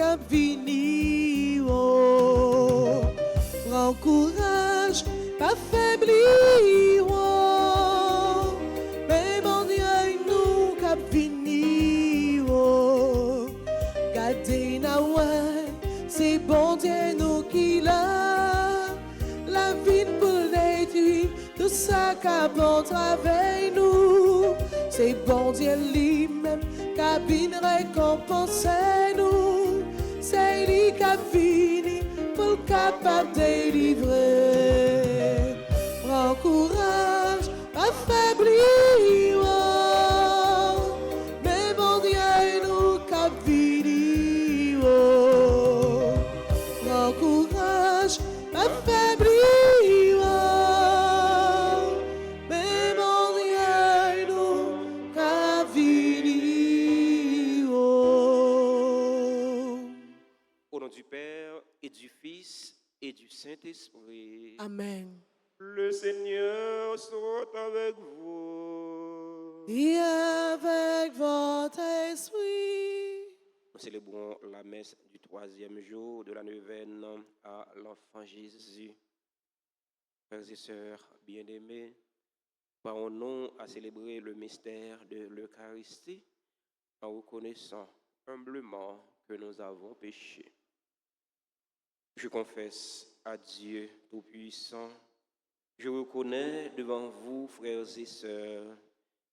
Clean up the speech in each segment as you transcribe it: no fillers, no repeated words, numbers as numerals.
cap vini, oh. Prends courage, pas faibli, oh. Mais mon Dieu, nous cap vini, oh. Gardez na ouais, c'est bon Dieu nous qui l'a. La vie pour détruire tout ça qu'a bon avec nous. C'est bon Dieu lui-même qu'a bien récompensé nous. C'est lui qui a fini pour le capable de délivrer. Prends courage, pas faibli, oh. Mais bon Dieu nous qu'a fini, oh. Prends courage, pas faibli, oh. Mais mon Dieu nous qu'a fini, oh. Au nom du Père et du Fils et du Saint-Esprit. Amen. Le Seigneur soit avec vous. Et avec votre esprit. Nous célébrons la messe du 3e jour de la neuvaine à l'enfant Jésus. Frères et sœurs bien-aimés, parlons-nous à célébrer le mystère de l'Eucharistie en reconnaissant humblement que nous avons péché. Je confesse à Dieu Tout-Puissant, je reconnais devant vous, frères et sœurs,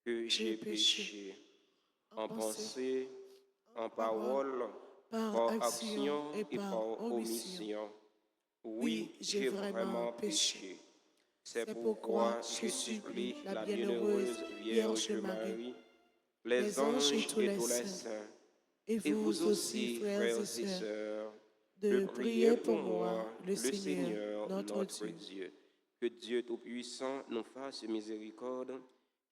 que j'ai péché en pensée, en parole, par action et par omission. Oui, j'ai vraiment péché. C'est pourquoi je supplie la bienheureuse Vierge Marie, les anges et tous les saints, et vous aussi, frères et sœurs, de prier pour moi, le Seigneur, notre Dieu. Que Dieu Tout-Puissant nous fasse miséricorde,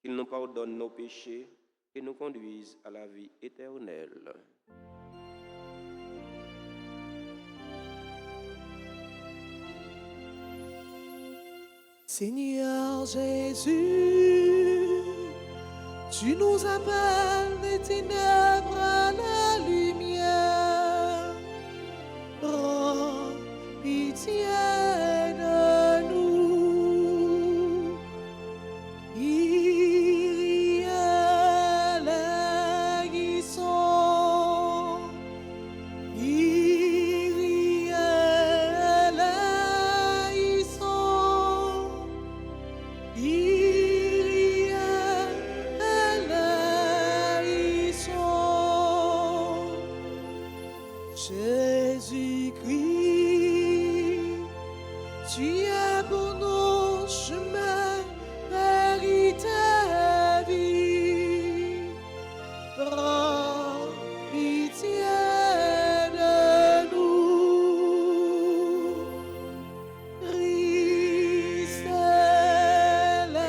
qu'il nous pardonne nos péchés et nous conduise à la vie éternelle. Seigneur Jésus, tu nous appelles des ténèbres à la lumière. Prends pitié de nous. Kyrie eleison. Kyrie eleison. Kyrie eleison. Jésus-Christ, tu es pour nous chemin, vérité, vie. Prends pitié de nous. Christ éleison.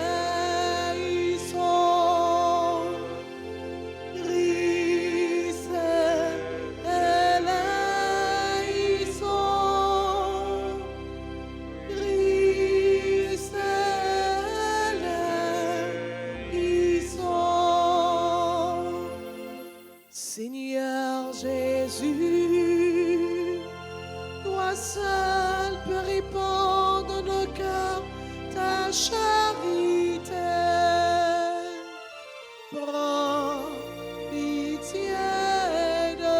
Christ éleison. Christ éleison. Seigneur Jésus, toi seul peux répandre dans nos cœurs ta charité. Prends pitié de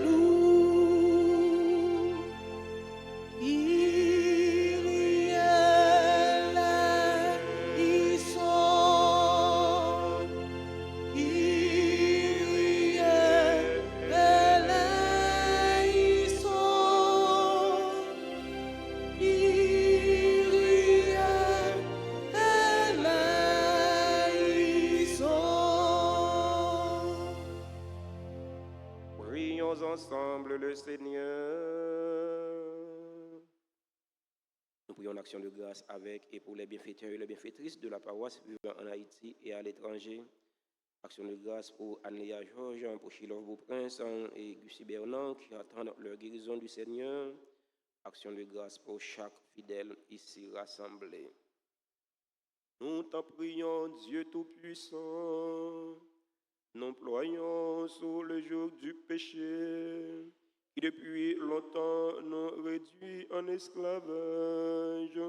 nous. Kyrie eleison. Kyrie eleison. Kyrie eleison. Prions ensemble le Seigneur. Nous prions en action de grâce avec et pour les bienfaiteurs et les bienfaitrices de la paroisse vivant en Haïti et à l'étranger. Action de grâce pour Anne-Léa Georges, pour Chilov Beauprince et Gussie Bernard qui attendent leur guérison du Seigneur. Action de grâce pour chaque fidèle ici rassemblé. Nous t'en prions, Dieu Tout-Puissant. Nous ployons sous le joug du péché qui depuis longtemps nous réduit en esclavage,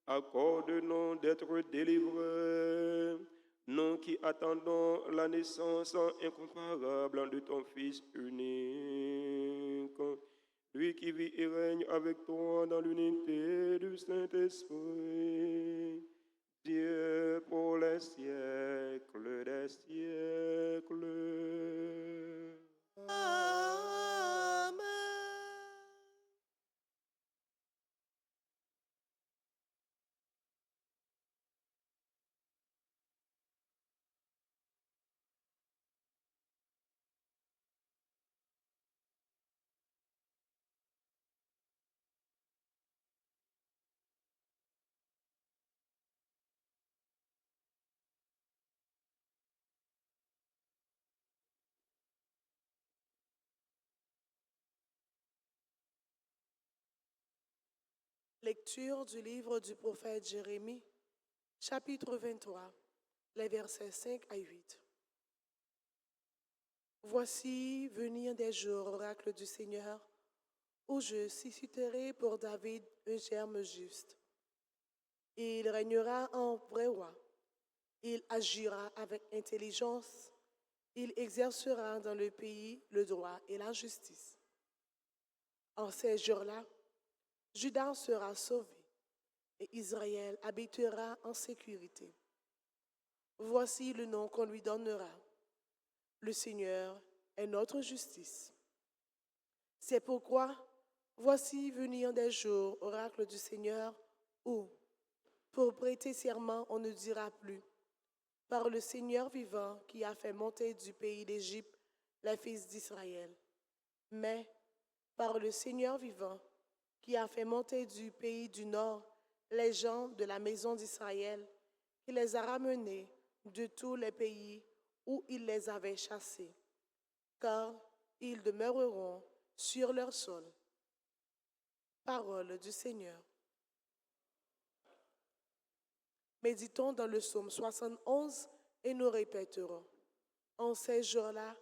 accorde-nous d'être délivrés, nous qui attendons la naissance incomparable de ton Fils unique, lui qui vit et règne avec toi dans l'unité du Saint-Esprit, Dieu pour les siècles des siècles. Amen. Lecture du livre du prophète Jérémie, chapitre 23, les versets 5 à 8. Voici venir des jours, oracle du Seigneur, où je susciterai pour David un germe juste. Il régnera en vrai roi. Il agira avec intelligence. Il exercera dans le pays le droit et la justice. En ces jours-là, Juda sera sauvé et Israël habitera en sécurité. Voici le nom qu'on lui donnera. Le Seigneur est notre justice. C'est pourquoi, voici venir des jours, oracle du Seigneur, où, pour prêter serment, on ne dira plus, par le Seigneur vivant qui a fait monter du pays d'Égypte les fils d'Israël, mais par le Seigneur vivant qui a fait monter du pays du nord les gens de la maison d'Israël, qui les a ramenés de tous les pays où il les avait chassés, car ils demeureront sur leur sol. Parole du Seigneur. Méditons dans le psaume 71 et nous répéterons. En ces jours-là,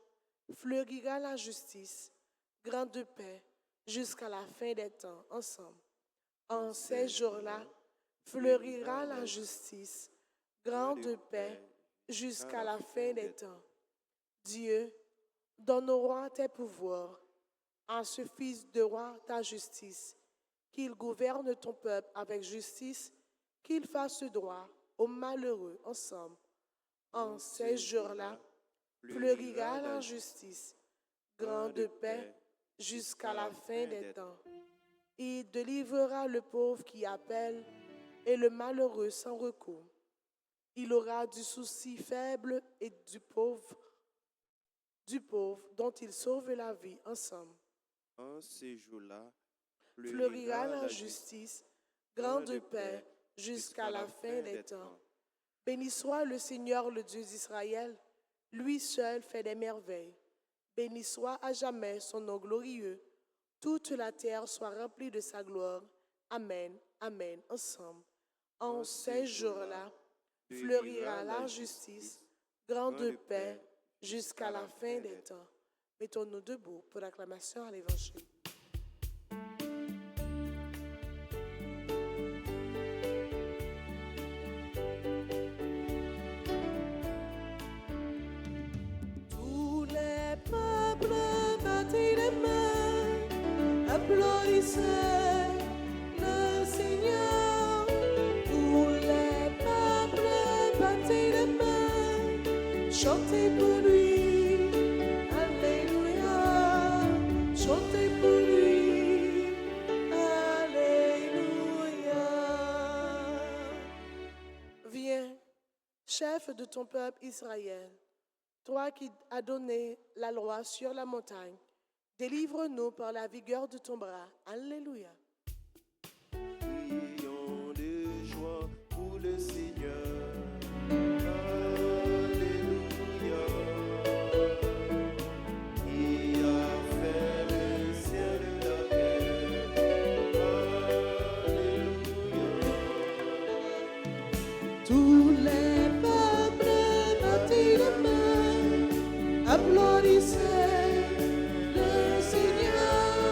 fleurira la justice, grande paix, jusqu'à la fin des temps, ensemble. En ces jours-là, fleurira la justice, grande paix, jusqu'à la fin des temps. Dieu, donne au roi tes pouvoirs, à ce fils de roi ta justice, qu'il gouverne ton peuple avec justice, qu'il fasse droit aux malheureux ensemble. En ces jours-là, fleurira la justice, grande paix, jusqu'à la fin des temps. Il délivrera le pauvre qui appelle et le malheureux sans recours. Il aura du souci faible et du pauvre dont il sauve la vie ensemble. En ces jours-là, fleurira la justice, grande paix, jusqu'à la fin des temps. Béni soit le Seigneur, le Dieu d'Israël, lui seul fait des merveilles. Béni soit à jamais son nom glorieux. Toute la terre soit remplie de sa gloire. Amen, amen, ensemble. En ces jours-là, fleurira la justice, grande paix, jusqu'à la fin des temps. Mettons-nous debout pour l'acclamation à l'Évangile. Tous les peuples battez les mains, applaudissez le Seigneur. Tous les peuples battez les mains, chantez pour lui. Chantez pour lui, Alléluia. Viens, chef de ton peuple Israël, toi qui as donné la loi sur la montagne, délivre-nous par la vigueur de ton bras. Alléluia. crions de joie pour le Seigneur. Tous les peuples battez les mains, applaudissez le Seigneur.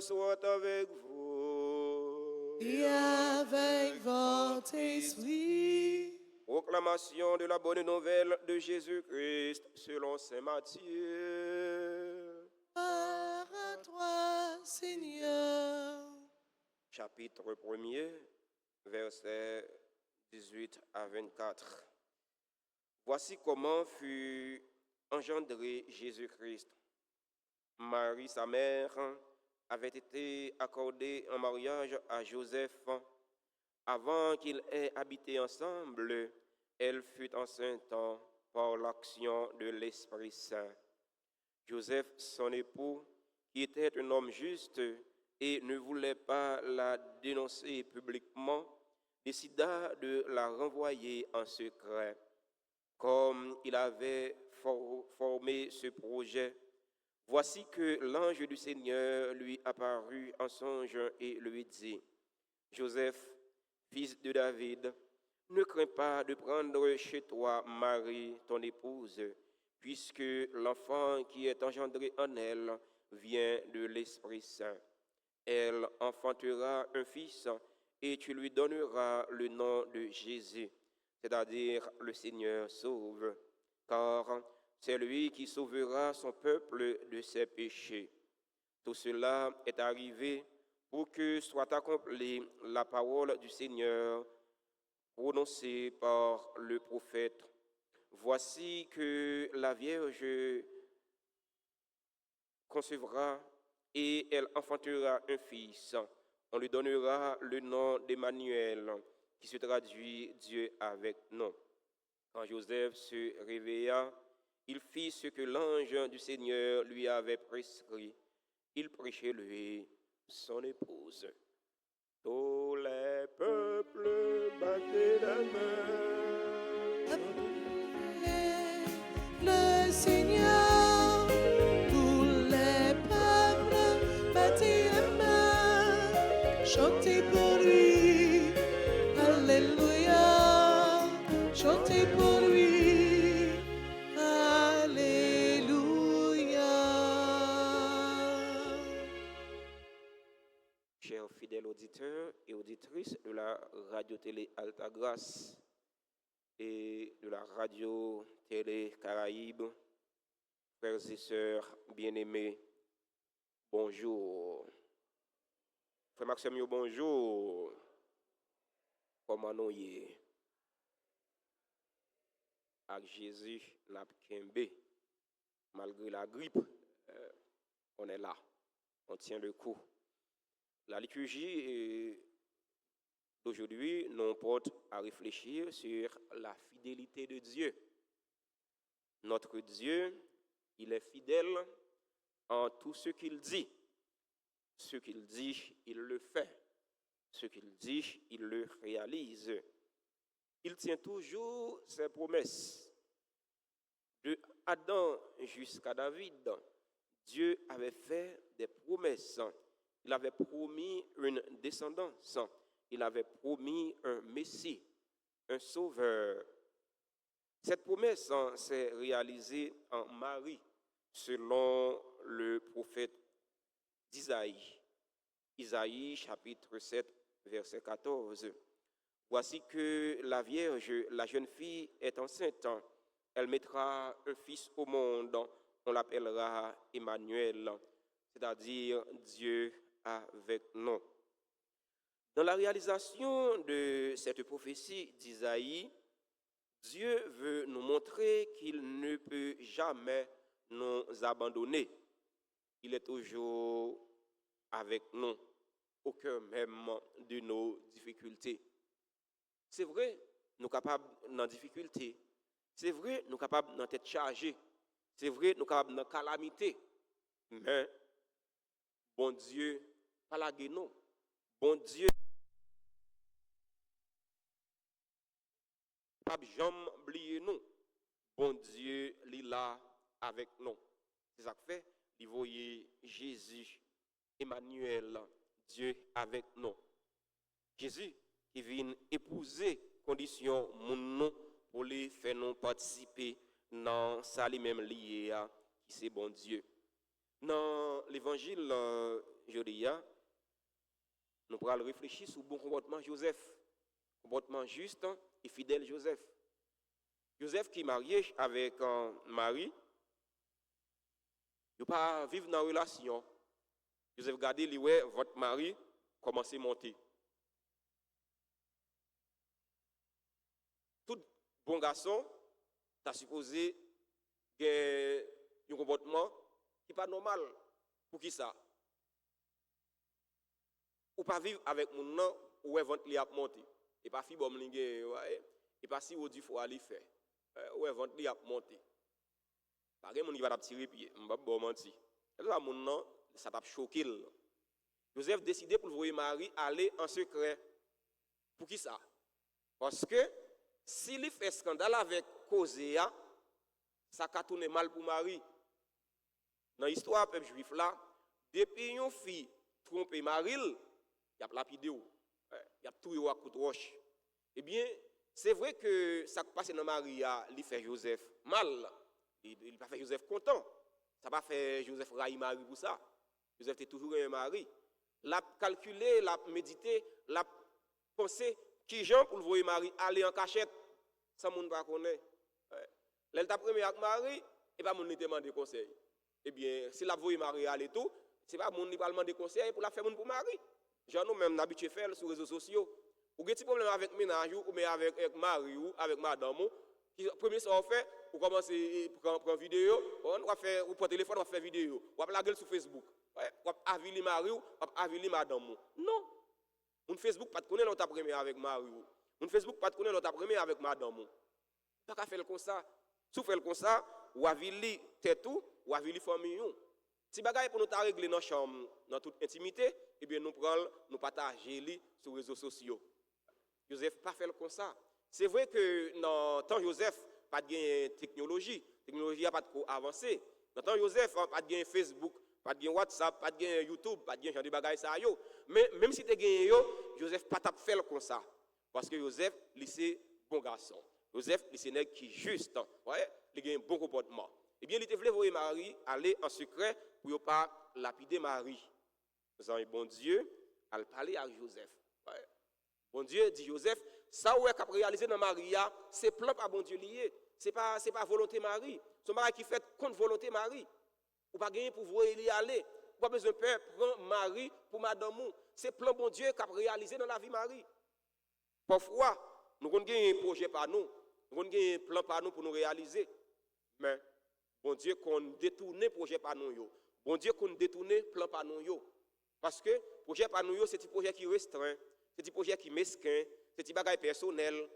Seigneur soit avec vous. Et avec votre esprit. Proclamation de la bonne nouvelle de Jésus-Christ selon saint Matthieu. Gloire à toi, Seigneur. Chapitre 1er, versets 18 à 24. Voici comment fut engendré Jésus-Christ. Marie, sa mère, avait été accordée en mariage à Joseph. Avant qu'ils aient habité ensemble, elle fut enceinte par l'action de l'Esprit Saint. Joseph, son époux, qui était un homme juste et ne voulait pas la dénoncer publiquement, décida de la renvoyer en secret. Comme il avait formé ce projet, voici que l'ange du Seigneur lui apparut en songe et lui dit: Joseph, fils de David, ne crains pas de prendre chez toi Marie, ton épouse, puisque l'enfant qui est engendré en elle vient de l'Esprit Saint. Elle enfantera un fils et tu lui donneras le nom de Jésus, c'est-à-dire le Seigneur sauve, car c'est lui qui sauvera son peuple de ses péchés. Tout cela est arrivé pour que soit accomplie la parole du Seigneur prononcée par le prophète. Voici que la Vierge concevra et elle enfantera un fils. On lui donnera le nom d'Emmanuel, qui se traduit Dieu avec nous. Quand Joseph se réveilla, il fit ce que l'ange du Seigneur lui avait prescrit. Il prit chez lui son épouse. Tous les peuples battaient la main. Le Seigneur, tous les peuples battez la main, chantez pour lui, Alléluia, chantez pour lui, Alléluia. Chers fidèles auditeurs et auditrices de la radio-télé Altagrace et de la radio-télé Caraïbes, frères et sœurs bien-aimés, bonjour. Frère Maxime, bonjour. Comment nous y est? Avec Jésus, n'a pas malgré la grippe, on est là, on tient le coup. La liturgie d'aujourd'hui nous porte à réfléchir sur la fidélité de Dieu. Notre Dieu, il est fidèle en tout ce qu'il dit. Ce qu'il dit, il le fait. Ce qu'il dit, il le réalise. Il tient toujours ses promesses. De Adam jusqu'à David, Dieu avait fait des promesses. Il avait promis une descendance. Il avait promis un Messie, un sauveur. Cette promesse s'est réalisée en Marie, selon le prophète d'Isaïe. Isaïe, chapitre 7, verset 14. Voici que la Vierge, la jeune fille, est enceinte. Elle mettra un fils au monde. On l'appellera Emmanuel, c'est-à-dire Dieu avec nous. Dans la réalisation de cette prophétie d'Isaïe, Dieu veut nous montrer qu'il ne peut jamais nous abandonner. Il est toujours avec nous, au cœur même de nos difficultés. C'est vrai, nous sommes capables dans difficulté. C'est vrai, nous sommes capables dans tête chargée. C'est vrai, nous sommes capables dans calamité. Mais, bon Dieu, pas la nous. Bon Dieu, pas jamais oublier nous. Bon Dieu, il est là avec nous. C'est ça que fait, il voyait Jésus, Emmanuel, Dieu avec nous. Jésus qui vient épouser conditions nous pour les faire nous participer dans ça les mêmes lié qui c'est bon Dieu. Dans l'évangile jeudi, nous pourrons réfléchir sur le bon comportement Joseph. Comportement juste et fidèle Joseph. Joseph qui est marié avec Marie, il ne pas vivre dans une relation. Joseph regardez, lui, ouais, votre mari commence à monter. Tout bon garçon, tu as supposé qu'il un comportement qui n'est pas normal. Pour qui ça? Ou pas vivre avec mon nom où est votre lit à monter. Et pas fibre m'lingue, ouais. Et pas si au du faut aller faire. Où est votre lit à monter. Par exemple, on va tirer pied, on va pas mentir. Ça mon nom, ça t'a choqué. Joseph décidé pour voir Marie aller en secret. Pour qui ça? Parce que s'il fait scandale avec Cosea, ça a tourné mal pour Marie. Dans l'histoire du peuple juif là, depuis une fille trompe Marie, il y a lapidé, il y a tout à coup de roche. Eh bien, c'est vrai que ça qui passe dans Marie, il fait Joseph mal. Il n'a pas fait Joseph content. Ça n'a pas fait Joseph railler Marie pour ça. Joseph était toujours un mari. L'a calculé, l'a médité, l'a pensé qui Jean pour le voir Marie aller en cachette sans monde pas connaître. Elle t'a premier avec Marie et pas monde lui demander conseil. Eh bien, si la voie Marie aller tout, c'est pas monde qui va demander conseil pour la faire monde pour Marie. Jean nous même habitué faire sur les réseaux sociaux. Ou des problème avec ménage ou mais avec Marie ou avec madame. Premier ça on fait, ou commencer prendre vidéo, on va faire ou pour téléphone on va faire vidéo, ou la gueule sur Facebook. Ou avili Marie ou avili madame. Non. Mon Facebook pas connaît l'autre premier avec Marie. Mon Facebook pas connaît l'autre premier avec madame. Pas qu'à faire comme ça. Si faire comme ça, ou avili tête tout, ou avili famille. Si bagaille pour nous ta régler dans chambre dans toute intimité, eh bien nous prenons nous partager li sur les réseaux sociaux. Joseph pas fait comme ça. C'est vrai que dans le temps Joseph, pas de technologie. La technologie n'a pas trop avancé. Dans le temps Joseph, pas de Facebook, pas de WhatsApp, pas de YouTube, pas de genre de bagaille ça yo. Mais même si tu as gagné yo, Joseph pas t'a fait comme ça. Parce que Joseph, c'est bon garçon. Joseph, c'est nèg qui juste. Ouais, il a un bon comportement. Eh bien, il te voulait voir Marie aller en secret pour ne pas lapider Marie. Nous avons bon Dieu, à parler à Joseph. Ouais. Bon Dieu dit Joseph, ça où est qu'a réalisé dans Maria, c'est plan par bon Dieu lié. C'est pas volonté Marie. Son mari qui fait contre volonté Marie. Ou pas gagner pour voir y aller. Ou pas besoin de peur prendre Marie pour madame. C'est plan bon Dieu qu'a réalisé dans la vie Marie. Parfois, nous avons un projet par nous. Nous avons un plan par nous pour nous réaliser. Mais bon Dieu qu'on détourne projet par nous. Bon Dieu qu'on détourne plan par nous. Parce que projet par nous, c'est un projet qui restreint. C'est un projet qui est mesquin, c'est un bagage personnel.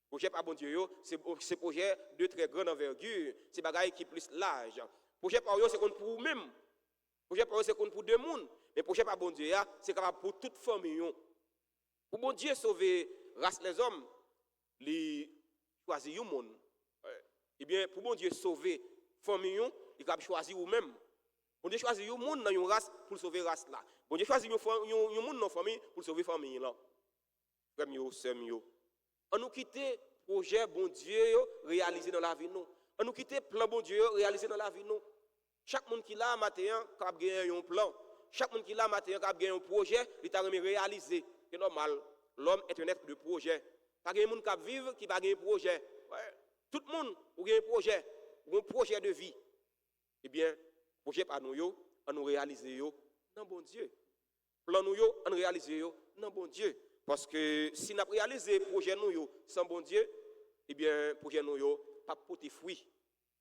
Projet par bon Dieu, c'est un projet de très grande envergure, c'est un bagage qui est plus large. Projet par c'est pour vous-même. Projet par c'est pour deux mondes. Mais projet par bon Dieu, c'est capable pour toute famille. Pour bon Dieu sauver race les hommes, il choisit un monde. Eh bien, pour bon Dieu sauver famille, il capable choisir vous-même. Bon Dieu choisit un monde dans une race pour sauver race là. Bon Dieu choisit un monde dans une famille pour sauver famille là. Frère yo, sœur yo. On nous quitte projet bon Dieu réalisé dans la vie nous. On nous quitte plan bon Dieu réalisé dans la vie nous. Chaque monde qui là matin a gagné un plan. Chaque monde qui là matin a gagné un projet, il t'a réalisé. C'est normal. L'homme est un être de projet. Pas de monde qui vivre qui pas gagner projet. Ouais. Tout le monde a un projet, un projet de vie. Eh bien, projet par nous yo, on nous réaliser yo dans bon Dieu. Plan nous yo, on réaliser yo dans bon Dieu. Parce que si nous réalisé projet nous yo sans bon Dieu, eh bien projet nous yo pas porter fruit.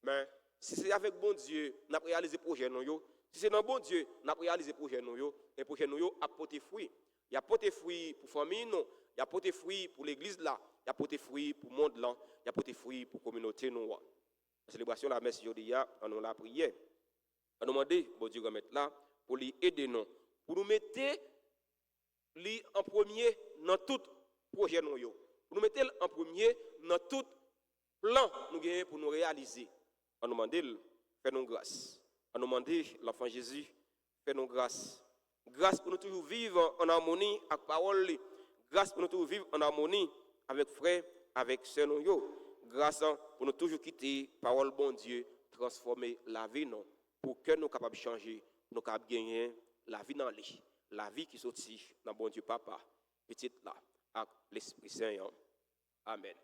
Mais si c'est avec bon Dieu, nous réalisé projet nous yo, si c'est dans bon Dieu, nous réalisé projet nous yo, et projet nous yo a porter fruit. Il y a porter fruit pour famille nous, il y a porter fruit pour l'église là, il y a porter fruit pour monde là, il y a porter fruit pour communauté nous. La célébration la messe aujourd'hui, on nous la prière. On nous demande, bon Dieu, remettre là, pour lui aider nous, pour nous mettre lui en premier dans tout projet nous, pour nous mettre en premier dans tout plan nous gagnons pour nous réaliser. On nous demande, fais-nous grâce. On nous demande, l'enfant Jésus, fais-nous grâce. Grâce pour nous toujours vivre en harmonie avec la parole. Grâce pour nous toujours vivre en harmonie avec frères, avec sœurs nous. Grâce pour nous toujours quitter parole bon Dieu, transformer la vie nous. Pour que nous soyons capables de changer, nous capables de gagner la vie dans lui, la vie qui sortit dans bon Dieu papa, petite là, avec l'Esprit Saint. Amen.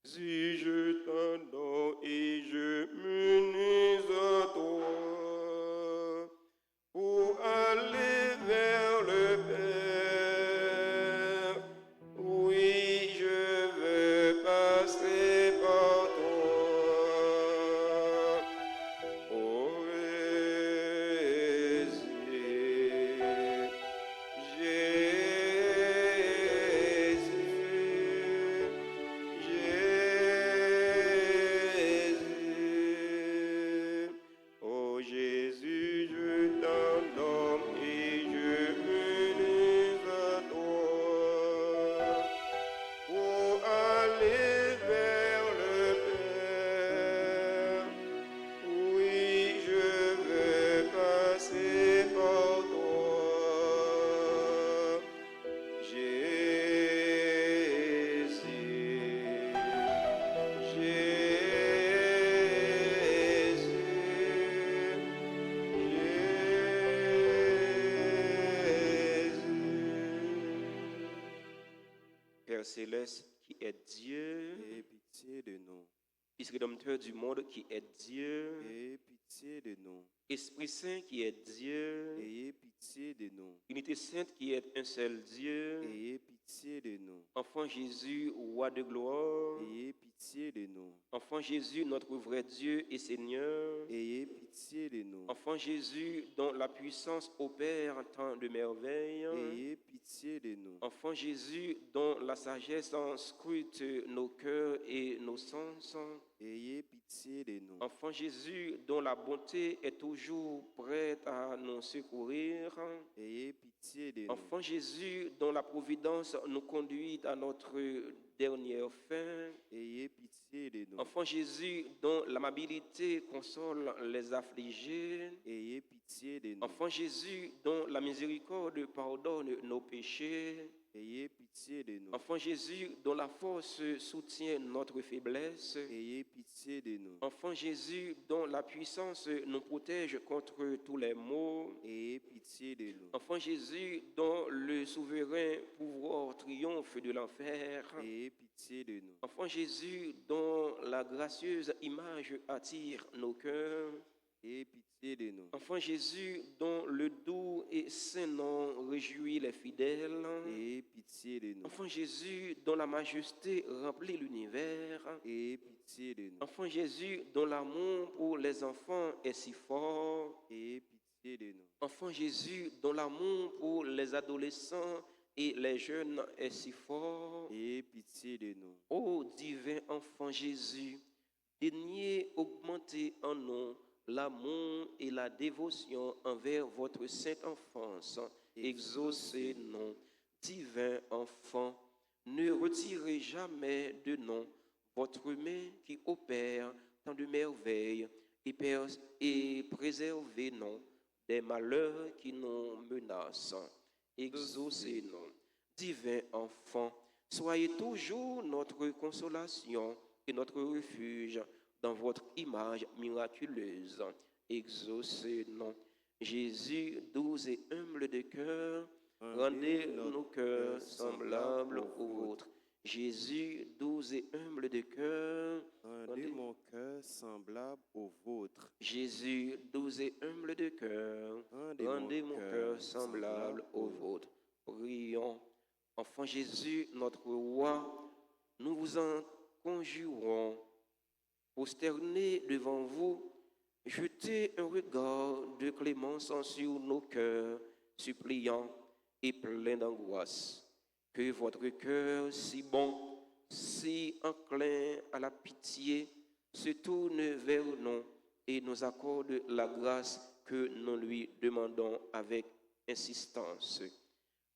Si je t'adore et je m'unis à toi pour aller vers le Père, oui, je veux passer par toi. Oh Jésus, oh Jésus, je t'adore et je m'unis à toi pour aller vers le Père. Oui, je veux passer par toi. Jésus, Père céleste qui est Dieu, aie pitié de nous, Fils rédempteur du monde qui est Dieu, aie pitié de nous, Esprit Saint qui est Dieu, ayez pitié de nous, Unité Sainte qui est un seul Dieu, ayez pitié de nous, Enfant Jésus, Roi de gloire, ayez pitié de nous, Enfant Jésus, notre vrai Dieu et Seigneur, ayez pitié de nous, Enfant Jésus, dont la puissance opère tant de merveilles, ayez pitié de nous, Enfant Jésus, dont la sagesse scrute nos cœurs et nos sens, ayez pitié de nous, Enfant Jésus, dont la bonté est toujours prête à nous secourir, ayez pitié de nous, Enfant Jésus, dont la providence nous conduit à notre dernière fin, ayez pitié de nous, Enfant Jésus, dont l'amabilité console les affligés, ayez pitié de nous, Enfant Jésus, dont la miséricorde pardonne nos péchés, ayez pitié de nous, Enfant Jésus, dont la force soutient notre faiblesse, ayez pitié de nous, Enfant Jésus, dont la puissance nous protège contre tous les maux, ayez pitié de nous, Enfant Jésus, dont le souverain pouvoir triomphe de l'enfer, ayez pitié de nous, Enfant Jésus, dont la gracieuse image attire nos cœurs, ayez pitié de nous, Enfant Jésus, dont le doux et saint nom réjouit les fidèles, ayez pitié de nous, Enfant Jésus, dont la majesté remplit l'univers, ayez pitié de nous, Enfant Jésus, dont l'amour pour les enfants est si fort, ayez pitié de nous, Enfant Jésus, dont l'amour pour les adolescents et les jeunes est si fort, ayez pitié de nous, ô divin Enfant Jésus, daignez augmenter en nous l'amour et la dévotion envers votre sainte enfance. Exaucez-nous, divin Enfant, ne retirez jamais de nous votre main qui opère tant de merveilles et préservez-nous des malheurs qui nous menacent. Exaucez-nous, divin Enfant, soyez toujours notre consolation et notre refuge dans votre image miraculeuse. Exaucez-nous. Jésus, doux et humble de cœur, rendez nos cœurs semblables aux vôtres. Jésus, doux et humble de cœur, rendez mon cœur semblable au vôtre. Jésus, doux et humble de cœur, rendez mon cœur semblable au vôtre. Prions. Enfant Jésus, notre roi, nous vous en conjurons, prosternés devant vous, jetez un regard de clémence sur nos cœurs, suppliants et pleins d'angoisse. Que votre cœur si bon, si enclin à la pitié, se tourne vers nous et nous accorde la grâce que nous lui demandons avec insistance.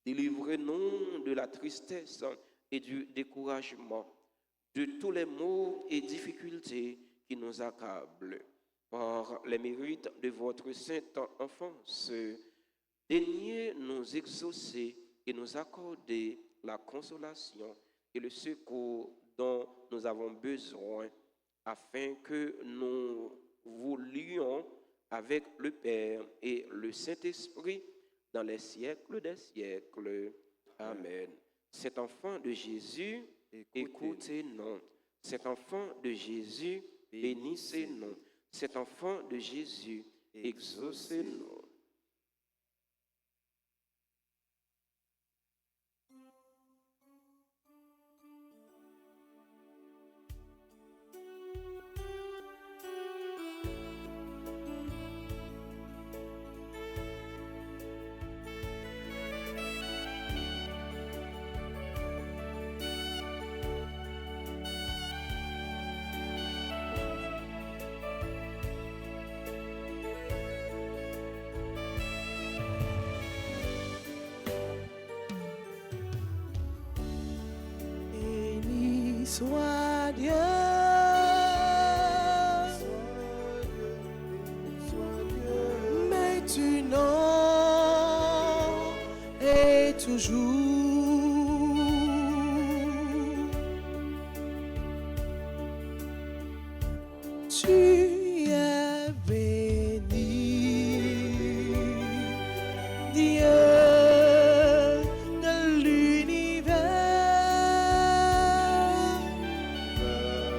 Délivrez-nous de la tristesse et du découragement, de tous les maux et difficultés qui nous accablent. Par les mérites de votre sainte enfance, daignez nous exaucer et nous accorder la consolation et le secours dont nous avons besoin afin que nous vous lions avec le Père et le Saint-Esprit dans les siècles des siècles. Amen. Cet enfant de Jésus, écoutez-nous. Cet enfant de Jésus, bénissez-nous. Cet enfant de Jésus, exaucez-nous. Béni soit Dieu, maintenant et toujours. Tu es béni, Dieu de l'univers,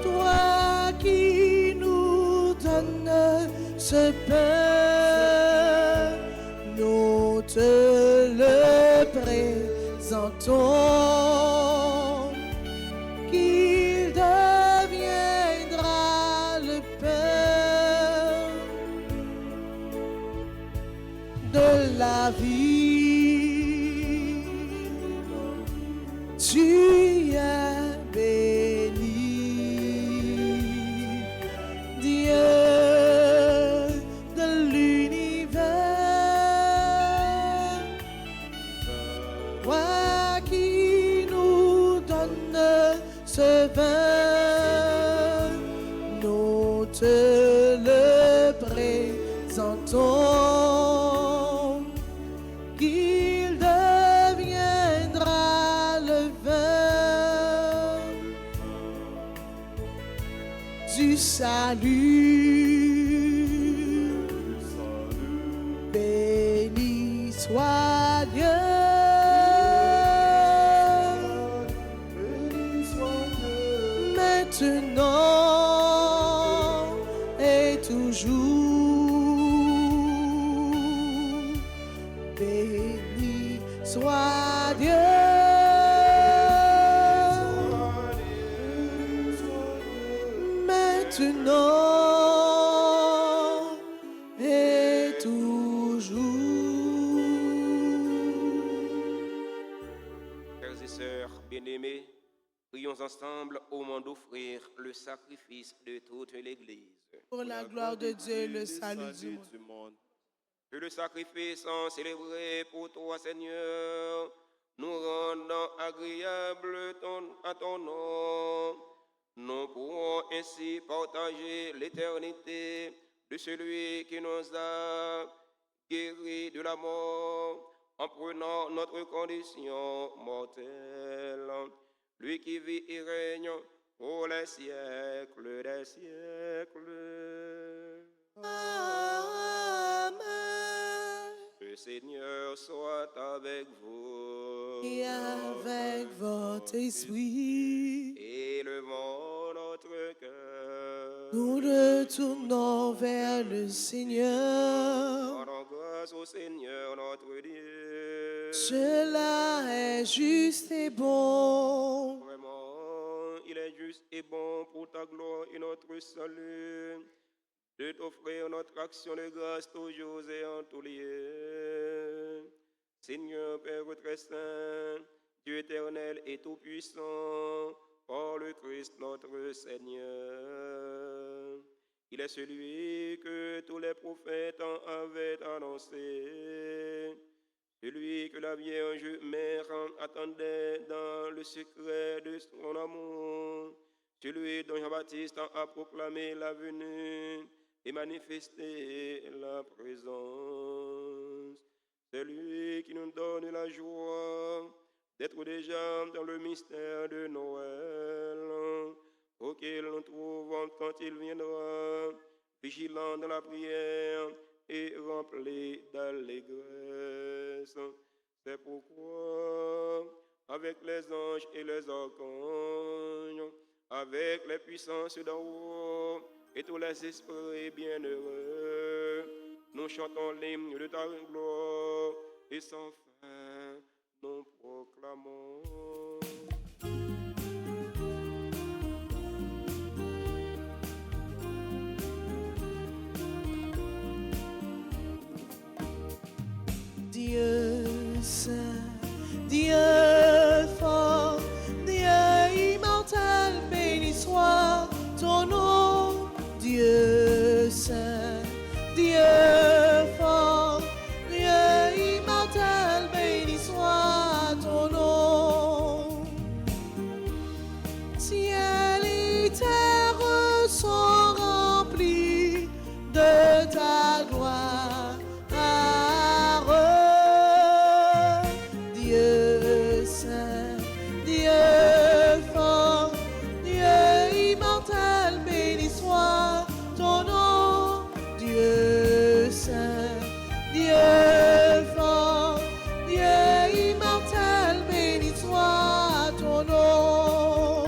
toi qui nous donnes ce pain, nous te le présentons, qu'il deviendra le pain de la vie. Tu es béni, Dieu de l'univers, toi qui nous donnes ce vin, nous te le présentons, qu'il deviendra le vin du salut. Béni soit Dieu, maintenant et toujours. Béni soit Dieu, maintenant et toujours. Frères et sœurs bien-aimés, prions ensemble au moment d'offrir le sacrifice de toute l'Église. Pour la gloire de Dieu, le salut du monde. Que le sacrifice en célébré pour toi, Seigneur, nous rendant agréable à ton nom. Nous pourrons ainsi partager l'éternité de celui qui nous a guéris de la mort en prenant notre condition mortelle. Lui qui vit et règne pour les siècles des siècles. Amen. Le Seigneur soit avec vous. Et avec votre esprit, Élevons notre cœur. nous le tournons vers le Seigneur. Rendons grâce au Seigneur notre Dieu. Cela est juste et bon. Vraiment, il est juste et bon pour ta gloire et notre salut de t'offrir notre action de grâce toujours et en tout lieu. Seigneur Père très saint, Dieu éternel et tout-puissant, par le Christ notre Seigneur. Il est celui que tous les prophètes avaient annoncé, celui que la Vierge Mère attendait dans le secret de son amour, celui dont Jean-Baptiste a proclamé la venue et manifesté la présence. C'est lui qui nous donne la joie d'être déjà dans le mystère de Noël, auquel nous trouvons quand il viendra, vigilant dans la prière et rempli d'allégresse. C'est pourquoi, avec les anges et les archanges, avec les puissances d'en haut et tous les esprits bienheureux, nous chantons l'hymne de ta gloire et sans fin nous proclamons. Dieu saint, Dieu fort, Dieu immortel, béni soit ton nom. Dieu saint, Dieu fort, Dieu immortel, béni soit ton nom. Ciel et terre sont remplis de ta gloire. Dieu saint, Dieu fort, Dieu immortel, béni soit ton nom. Dieu saint, Dieu fort, Dieu immortel, béni soit ton nom.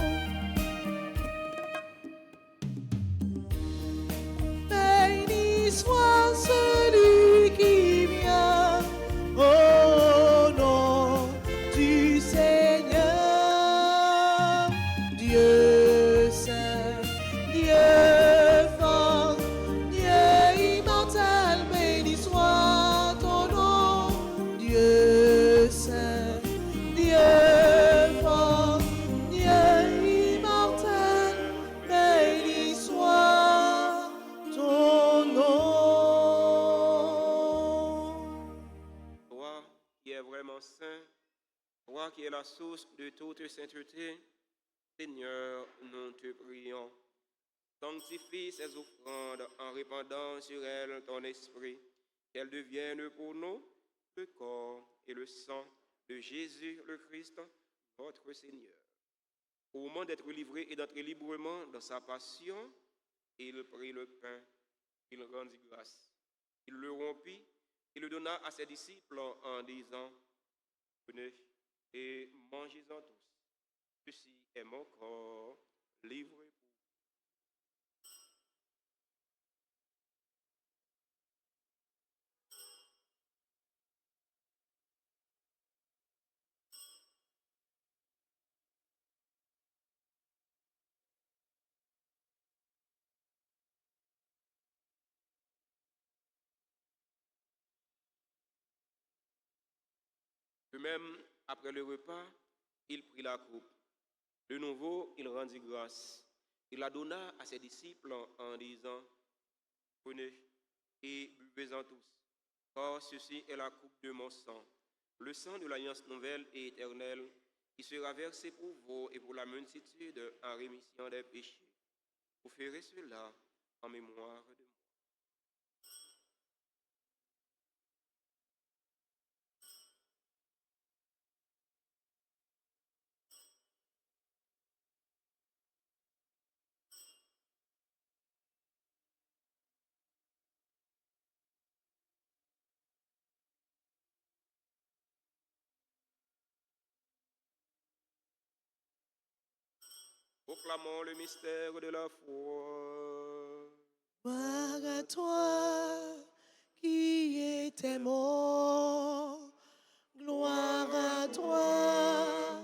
Béni soit celui qui vient au nom du Seigneur. Dieu saint, Dieu fort, Dieu immortel, béni soit ton nom. Dieu saint, Dieu fort, Dieu immortel, béni soit ton nom. Toi qui es vraiment saint, toi qui es la source de toute sainteté, Seigneur, nous te prions. Sanctifie ces offrandes en répandant sur elles ton esprit, qu'elles deviennent pour nous le corps et le sang de Jésus le Christ, notre Seigneur. Au moment d'être livré et d'entrer librement dans sa passion, il prit le pain, il rendit grâce, il le rompit, il le donna à ses disciples en disant, venez et mangez-en tous. Ceci est mon corps livré pour vous. De même, après le repas, il prit la coupe. De nouveau, il rendit grâce. Il la donna à ses disciples en disant, prenez et buvez-en tous, car ceci est la coupe de mon sang, le sang de l'alliance nouvelle et éternelle, qui sera versé pour vous et pour la multitude en rémission des péchés. Vous ferez cela en mémoire de moi. Proclamons le mystère de la foi. Gloire à toi qui étais mort, gloire à toi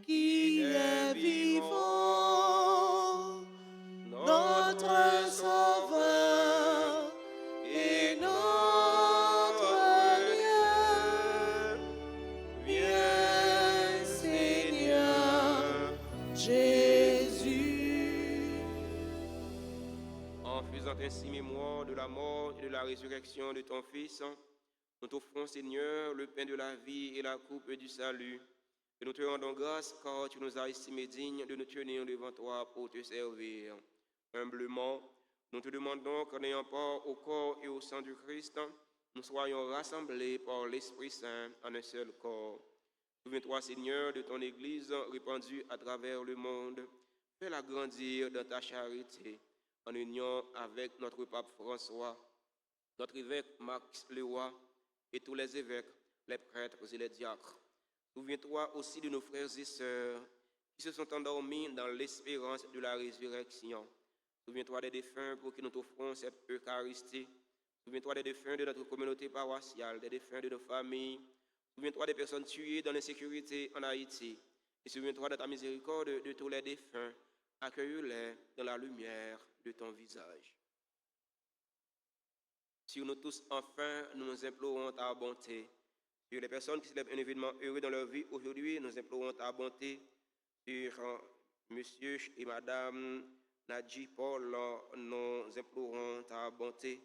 qui est vivant, notre Sauveur et notre Dieu. Viens, Seigneur Jésus. En faisant ainsi mémoire de la mort et de la résurrection de ton Fils, nous t'offrons, Seigneur, le pain de la vie et la coupe du salut. Et nous te rendons grâce car tu nous as estimés dignes de nous tenir devant toi pour te servir. Humblement, nous te demandons qu'en ayant part au corps et au sang du Christ, nous soyons rassemblés par l'Esprit Saint en un seul corps. Souviens-toi, Seigneur, de ton Église répandue à travers le monde. Fais-la grandir dans ta charité, en union avec notre pape François, notre évêque Max Leroy et tous les évêques, les prêtres et les diacres. Souviens-toi aussi de nos frères et sœurs qui se sont endormis dans l'espérance de la résurrection. Souviens-toi des défunts pour qui nous t'offrons cette Eucharistie. Souviens-toi des défunts de notre communauté paroissiale, des défunts de nos familles. Souviens-toi des personnes tuées dans l'insécurité en Haïti. Et souviens-toi de ta miséricorde de tous les défunts. Accueille-les dans la lumière de ton visage. Sur nous tous, enfin, nous implorons ta bonté. Sur les personnes qui célèbrent un événement heureux dans leur vie aujourd'hui, nous implorons ta bonté. Sur monsieur et madame Nadji Paul, nous implorons ta bonté.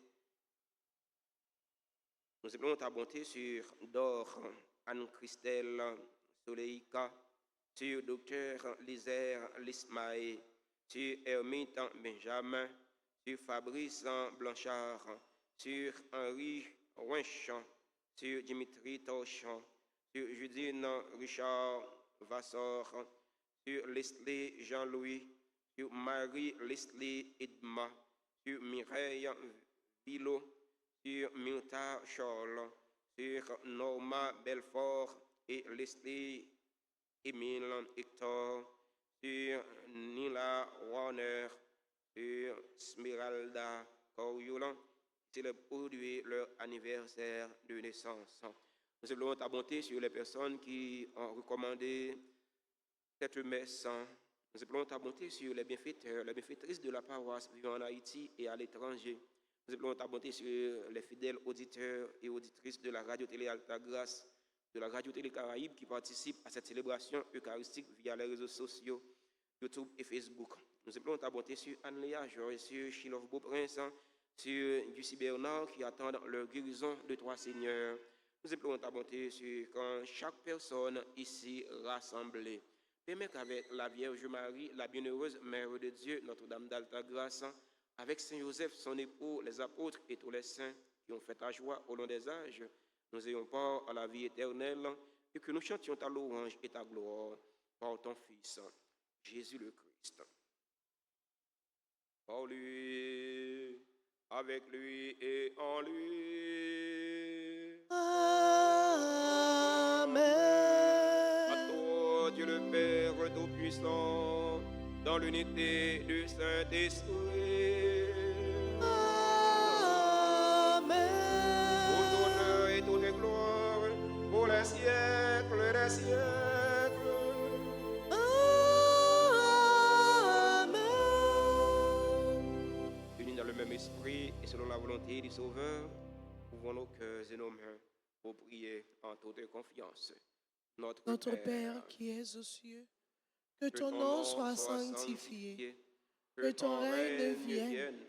Nous implorons ta bonté sur Dor, Anne-Christelle Soleika, sur Docteur Lizer Lismae, sur Hermite Benjamin, sur Fabrice Blanchard, sur Henri Rouenchamp, sur Dimitri Torchamp, sur Judine Richard Vassor, sur Leslie Jean-Louis, sur Marie Leslie Edma, sur Mireille Villot, sur Myrta Charles, sur Norma Belfort et Leslie Émile Hector, sur Nila Warner, sur Smeralda Coriolan, célèbrent aujourd'hui leur anniversaire de naissance. Nous célébrons ta bonté sur les personnes qui ont recommandé cette messe. Nous célébrons ta bonté sur les bienfaiteurs, les bienfaitrices de la paroisse vivant en Haïti et à l'étranger. Nous célébrons ta bonté sur les fidèles auditeurs et auditrices de la radio-télé Alta Grâce, de la radio-télé Caraïbe qui participent à cette célébration eucharistique via les réseaux sociaux, YouTube et Facebook. Nous célébrons ta bonté sur Anne-Léa Georges, sur Chilov Beauprince, sur Lucie Bernard qui attendent leur guérison de toi, Seigneur. Nous implorons ta bonté sur quand chaque personne ici rassemblée. Permets qu'avec la Vierge Marie, la bienheureuse Mère de Dieu, Notre-Dame d'Alta Grâce, avec Saint Joseph, son époux, les apôtres et tous les saints qui ont fait ta joie au long des âges, nous ayons part à la vie éternelle et que nous chantions ta louange et ta gloire par ton Fils, Jésus le Christ. Par lui, avec lui et en lui. Amen. À toi, Dieu le Père Tout-Puissant, dans l'unité du Saint-Esprit. Amen. Tout honneur et toute gloire pour les siècles des siècles. Unis dans le même esprit et selon la volonté du Sauveur, ouvrons nos cœurs et nos mains pour prier en toute confiance. Notre Père qui es aux cieux, que ton nom soit sanctifié, que ton règne vienne,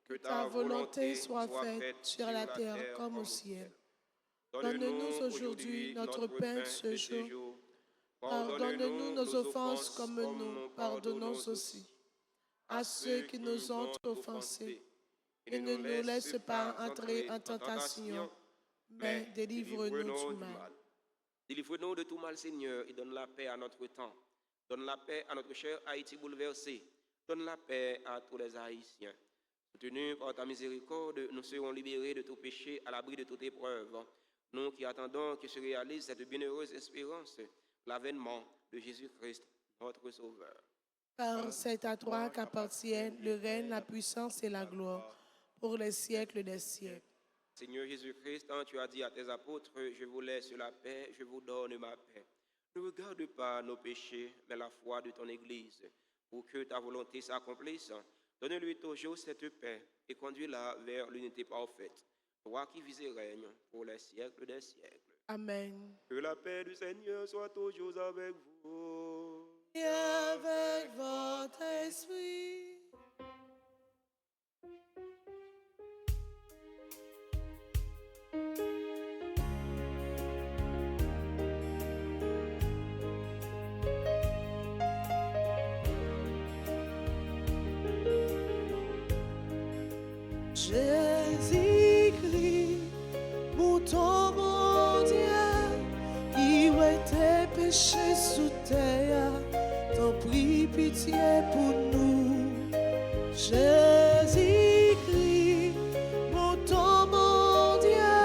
que ta volonté soit faite sur la terre comme au ciel. Donne-nous aujourd'hui notre pain de ce jour. Pardonne-nous nos offenses comme nous pardonnons aussi à ceux qui nous ont offensés. Et ne nous laisse pas entrer en tentation, mais délivre-nous du mal. Délivre-nous de tout mal, Seigneur, et donne la paix à notre temps. Donne la paix à notre cher Haïti bouleversé. Donne la paix à tous les Haïtiens. Soutenus par ta miséricorde, nous serons libérés de tout péché à l'abri de toute épreuve. Nous qui attendons que se réalise cette bienheureuse espérance, l'avènement de Jésus-Christ, notre Sauveur. Car c'est à toi qu'appartiennent le règne, la puissance et la gloire pour les siècles des siècles. Seigneur Jésus-Christ, tu as dit à tes apôtres, je vous laisse la paix, je vous donne ma paix. Ne regarde pas nos péchés, mais la foi de ton Église, pour que ta volonté s'accomplisse. Donne-lui toujours cette paix et conduis-la vers l'unité parfaite. Toi qui vis et règnes pour les siècles des siècles. Amen. Que la paix du Seigneur soit toujours avec vous. Et avec votre esprit. Jésus-Christ, péchés sous terre, t'en prie pitié pour nous. Jésus-Christ, mon ton, mon Dieu,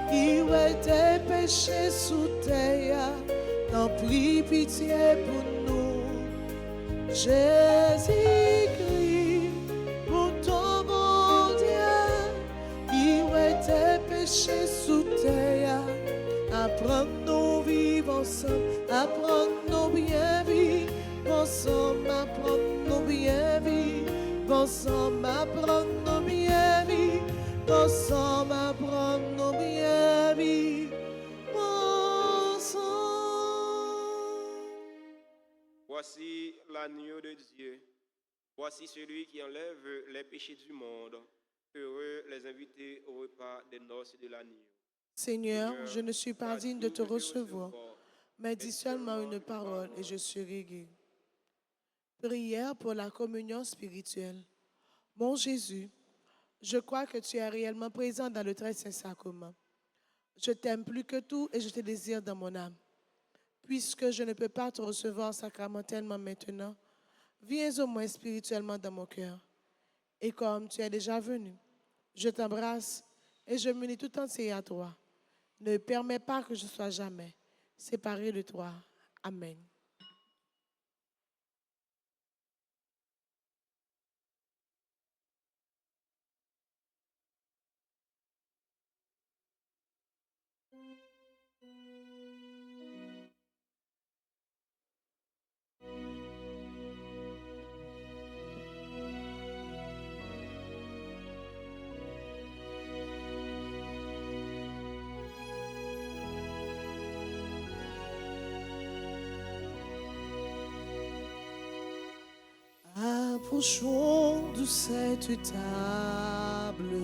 qui est tes péchés sous terre, t'en prie pitié pour nous. Jésus-Christ, mon ton, mon Dieu, qui est tes péchés sous terre, apprends-nous vivre ensemble, apprends-nous bien vivre ensemble, apprends-nous bien vivre ensemble, apprends-nous bien vivre ensemble, apprends-nous bien vivre ensemble. Voici l'agneau de Dieu. Voici celui qui enlève les péchés du monde. Heureux les invités au repas des noces de l'agneau. Seigneur, je ne suis pas digne de te recevoir, mais dis seulement une parole et je serai guéri. Prière pour la communion spirituelle. Mon Jésus, je crois que tu es réellement présent dans le très saint sacrement. Je t'aime plus que tout et je te désire dans mon âme. Puisque je ne peux pas te recevoir sacramentellement maintenant, viens au moins spirituellement dans mon cœur. Et comme tu es déjà venu, je t'embrasse et je m'unis tout entier à toi. Ne permets pas que je sois jamais séparé de toi. Amen. Approchons de cette table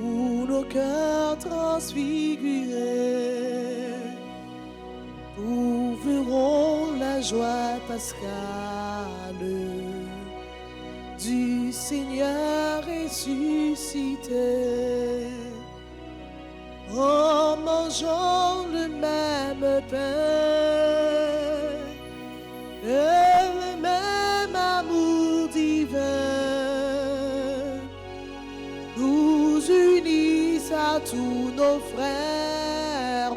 où nos cœurs transfigurés trouveront la joie pascale du Seigneur ressuscité. En mangeant le même pain et le même amour divin nous unissent à tous nos frères,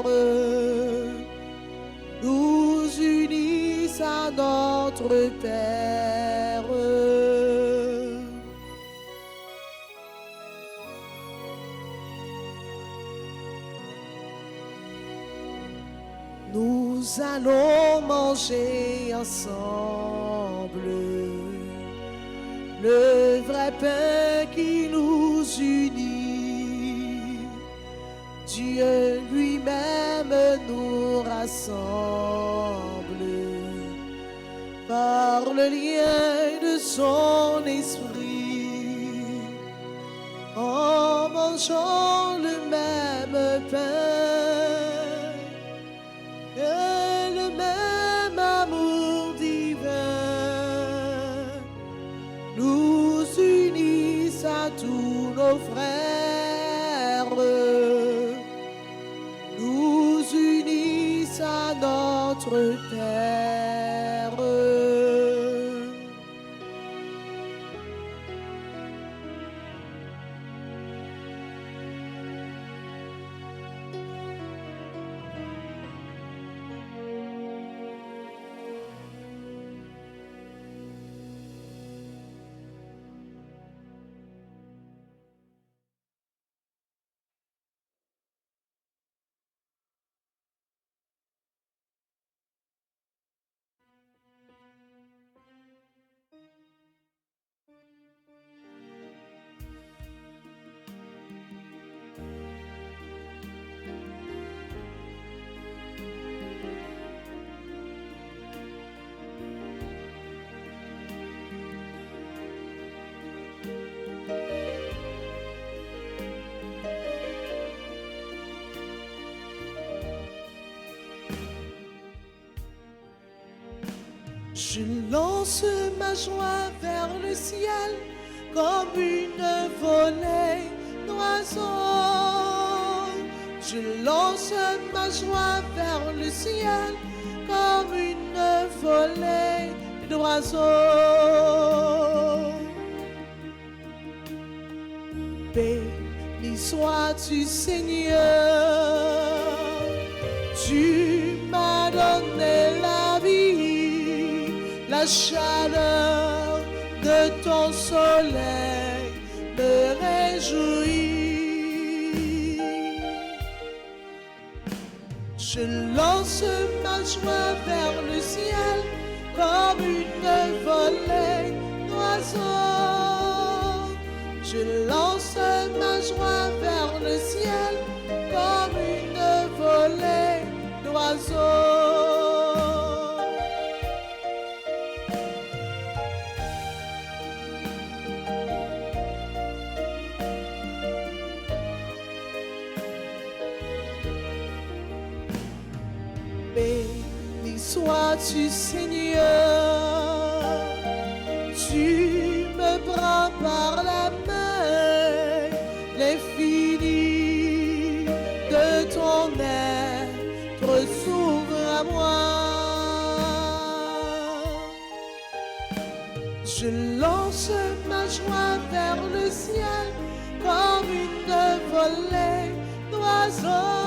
nous unissent à notre Père. Nous allons manger ensemble le vrai pain qui nous unit. Dieu lui-même nous rassemble par le lien de son esprit. En mangeant le même pain et le même amour divin nous unissent à tous nos frères, nous unissent à notre Père. Je lance ma joie vers le ciel comme une volée d'oiseaux. Je lance ma joie vers le ciel comme une volée d'oiseaux. Béni sois-tu, Seigneur, tu m'as donné la vie, la chaleur de ton soleil me réjouit. Je lance ma joie vers le ciel comme une volée d'oiseaux. Je lance ma joie vers le ciel comme une volée d'oiseaux. Béni sois-tu, Seigneur, tu me prends par la main, l'infini de ton être s'ouvre à moi. Je lance ma joie vers le ciel comme une volée d'oiseaux.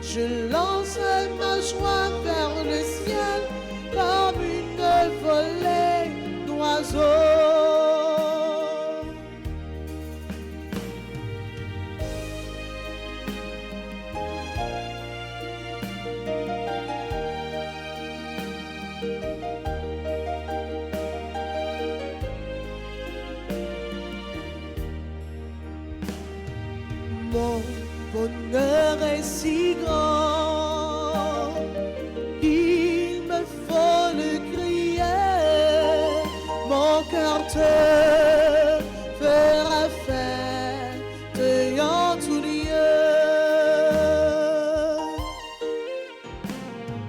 Je lance ma joie vers le ciel comme une volée d'oiseaux. Mon bonheur est si grand, il me faut le crier. Mon cœur te fera fête en tout lieu.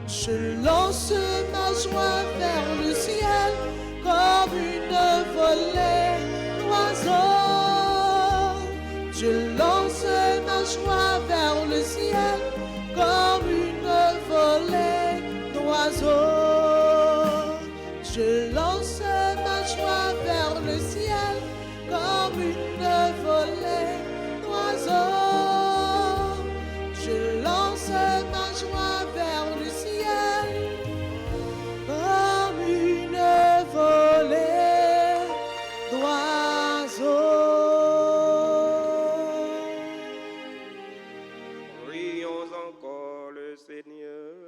Je lance ma joie vers le ciel comme une volée d'oiseaux. Je lance ma joie vers le ciel comme une volée d'oiseaux. Je lance ma joie vers le ciel comme une volée d'oiseaux. Je lance ma joie vers le ciel comme une volée d'oiseaux. Prions encore le Seigneur.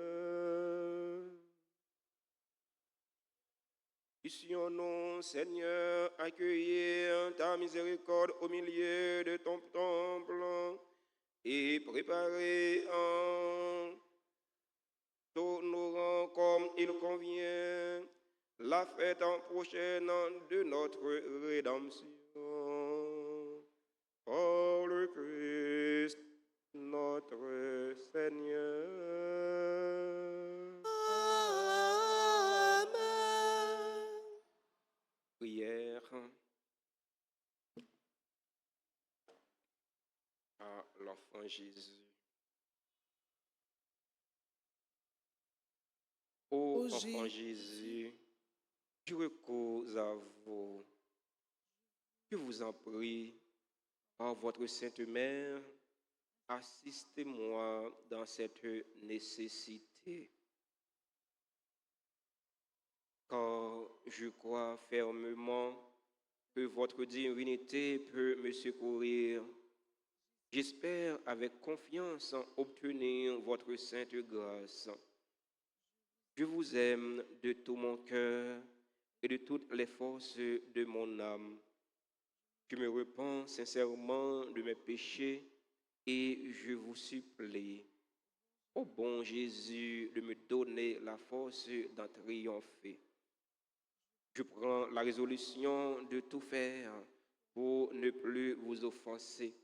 Puissions-nous, Seigneur, accueillir ta miséricorde au milieu de ton temple et préparer en t'honorant comme il convient la fête prochaine de notre rédemption. Par le Christ, notre Seigneur. Amen. Prière à l'enfant Jésus. Ô enfant Jésus, je recours à vous. Je vous en prie, par votre Sainte Mère, assistez-moi dans cette nécessité. Car je crois fermement que votre divinité peut me secourir. J'espère avec confiance obtenir votre sainte grâce. Je vous aime de tout mon cœur et de toutes les forces de mon âme. Je me repens sincèrement de mes péchés et je vous supplie, ô bon Jésus, de me donner la force d'en triompher. Je prends la résolution de tout faire pour ne plus vous offenser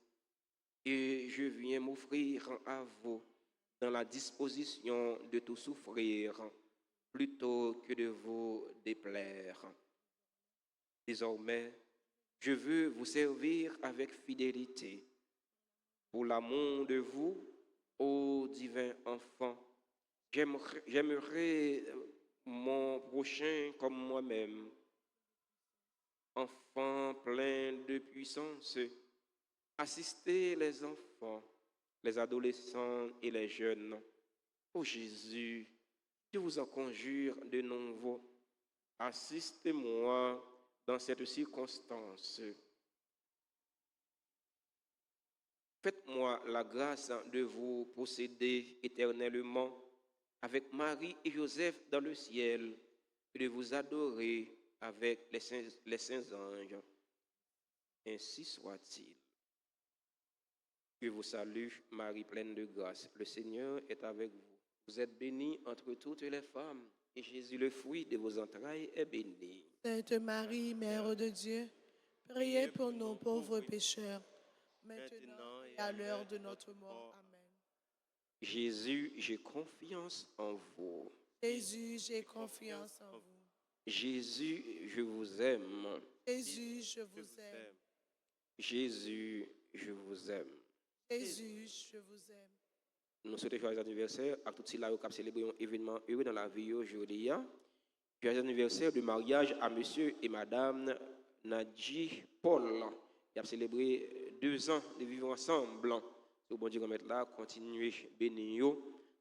et je viens m'offrir à vous dans la disposition de tout souffrir plutôt que de vous déplaire. Désormais, je veux vous servir avec fidélité. pour l'amour de vous, ô divin enfant. J'aimerais mon prochain comme moi-même, enfant plein de puissance, assister les enfants, les adolescents et les jeunes. Ô Jésus, je vous en conjure de nouveau, assistez-moi dans cette circonstance. Faites-moi la grâce de vous posséder éternellement avec Marie et Joseph dans le ciel et de vous adorer avec les saints anges. Ainsi soit-il. Je vous salue, Marie pleine de grâce. Le Seigneur est avec vous. Vous êtes bénie entre toutes les femmes, et Jésus, le fruit de vos entrailles, est béni. Sainte Marie, Mère de Dieu, priez pour nos pauvres pécheurs, maintenant et à l'heure de notre mort. Amen. Jésus, j'ai confiance en vous. Jésus, j'ai confiance en vous. Jésus, je vous aime. Jésus, je vous aime. Jésus, je vous aime. Jésus, je vous aime. Nous souhaitons joyeux anniversaire à tous ceux qui ont célébré un événement heureux dans la vie aujourd'hui. Joyeux anniversaire de mariage à monsieur et madame Nadji Paul. Ils ont célébré 2 ans de vivre ensemble. Le bon Dieu remettre là, continuer bénir.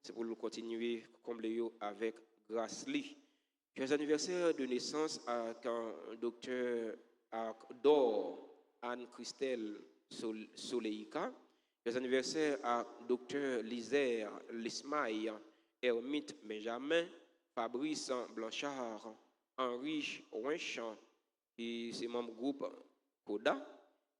C'est pour nous continuer combler avec grâce. Joyeux anniversaire de naissance à docteur Dor Anne-Christelle Soleika. Joyeux anniversaire à docteur Lisère Lismaï, Hermite Benjamin, Fabrice Blanchard, Henri Ouinchamp, qui est membre du groupe Koda.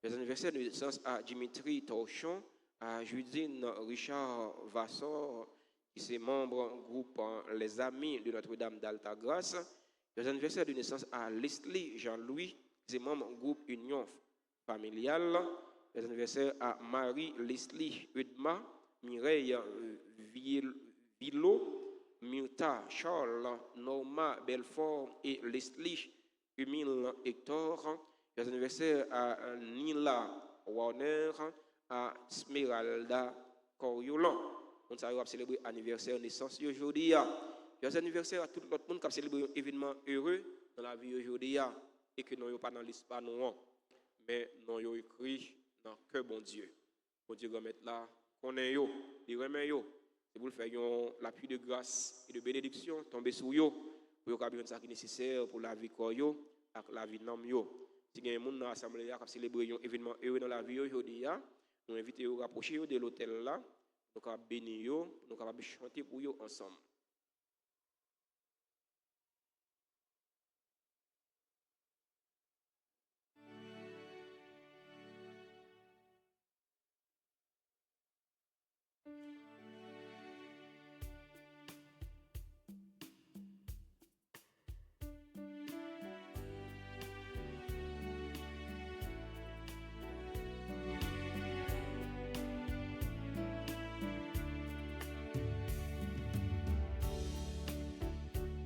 Joyeux anniversaire de naissance à Dimitri Torchon, à Judine Richard Vassor, qui est membre du groupe Les Amis de Notre-Dame d'Altagrace. Joyeux anniversaire de naissance à Leslie Jean-Louis, qui est membre du groupe Union Familiale. Joyeux anniversaire à Marie Leslie Udma, Mireille Villot, Myrta Charles, Norma Belfort et Leslie Humile Hector. Joyeux anniversaire à Nila Warner, à Smeralda Coriolan. On va célébrer l'anniversaire de naissance aujourd'hui. Joyeux anniversaire à tout le monde qui a célébré un événement heureux dans la vie aujourd'hui et que nous n'avons pas dans l'espace, mais nous avons écrit dans le cœur bon Dieu. Bon Dieu va mettre là, qu'on est yo, il remet yo. C'est pour faire l'appui de grâce et de bénédiction tomber sur yo, pour que vous ça qui est nécessaire pour la vie de yo, et la vie de l'homme yo. Si il y a des gens dans l'assemblée qui ont célébré un événement heureux dans la vie aujourd'hui, nous invitons à rapprocher de l'hôtel là, nous allons bénir, nous allons chanter pour eux ensemble.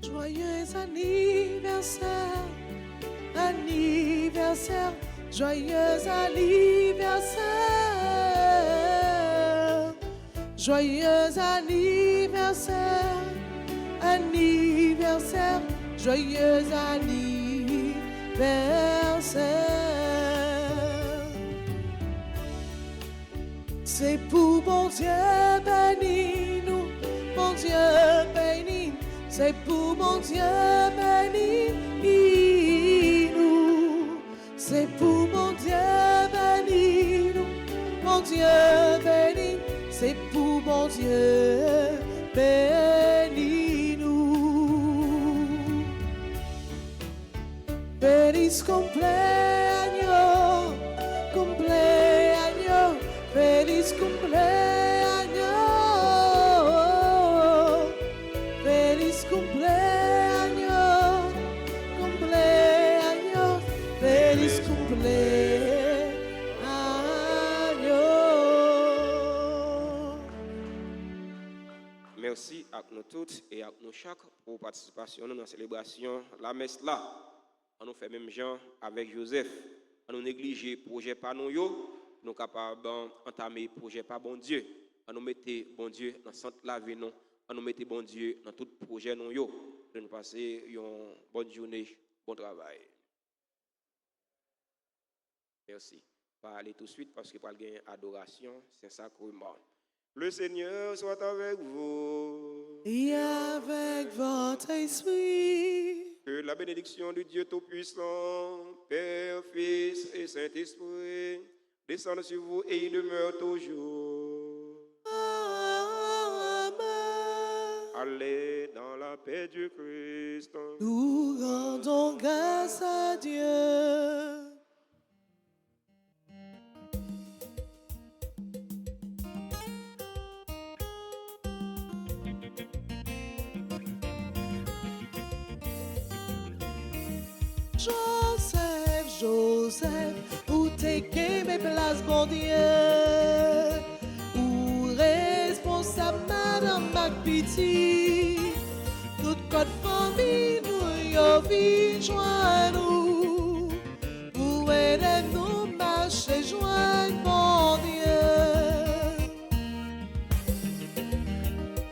Joyeux anniversaire, anniversaire, joyeux anniversaire, joyeux anniversaire, anniversaire, joyeux anniversaire. C'est pour bon Dieu béni nous, bon Dieu béni. C'est pour mon Dieu béni nous. C'est pour mon Dieu béni nous. Mon Dieu béni. C'est pour mon Dieu béni nous. Feliz cumpleaños, cumpleaños, feliz cumpleaños, feliz cumpleaños, cumpleaños, feliz cumpleaños. Merci à nous toutes et à nous chaque pour participation dans la célébration la messe là. On nous fait même gens avec Joseph. On nous négliger projet pas nous yo nous capables d'entamer projet par bon Dieu. On nous mettre bon Dieu dans centre la vie nous, on nous mettre bon Dieu dans tout projet nous yo. De nous passer une bonne journée, bon travail. Merci. Pas aller tout de suite parce que pour gagner adoration, c'est sacrement. Le Seigneur soit avec vous. Et avec votre esprit. Que la bénédiction du Dieu Tout-Puissant, Père, Fils et Saint-Esprit, descende sur vous et il demeure toujours. Amen. Allez dans la paix du Christ. Nous rendons grâce à Dieu. Joseph, Joseph, où t'es que mes places, bon Dieu, où responsable Madame McPitty, toute notre famille, nous y vivons joindre nous, où aidez-nous marcher joindre, bon Dieu.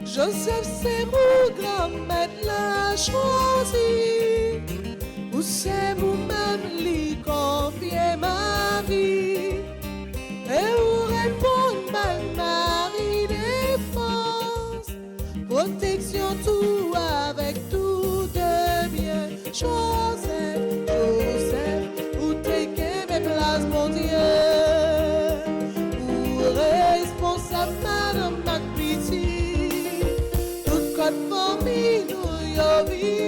Joseph, c'est vous, grand-mère, l'a choisi. C'est vous-même qui confiez ma vie et vous répondez Marie défense, protection tout avec tout de bien. Joseph, Joseph, où t'es que mes places, mon Dieu, où responsable Madame McPitty, toute notre famille nous y vit.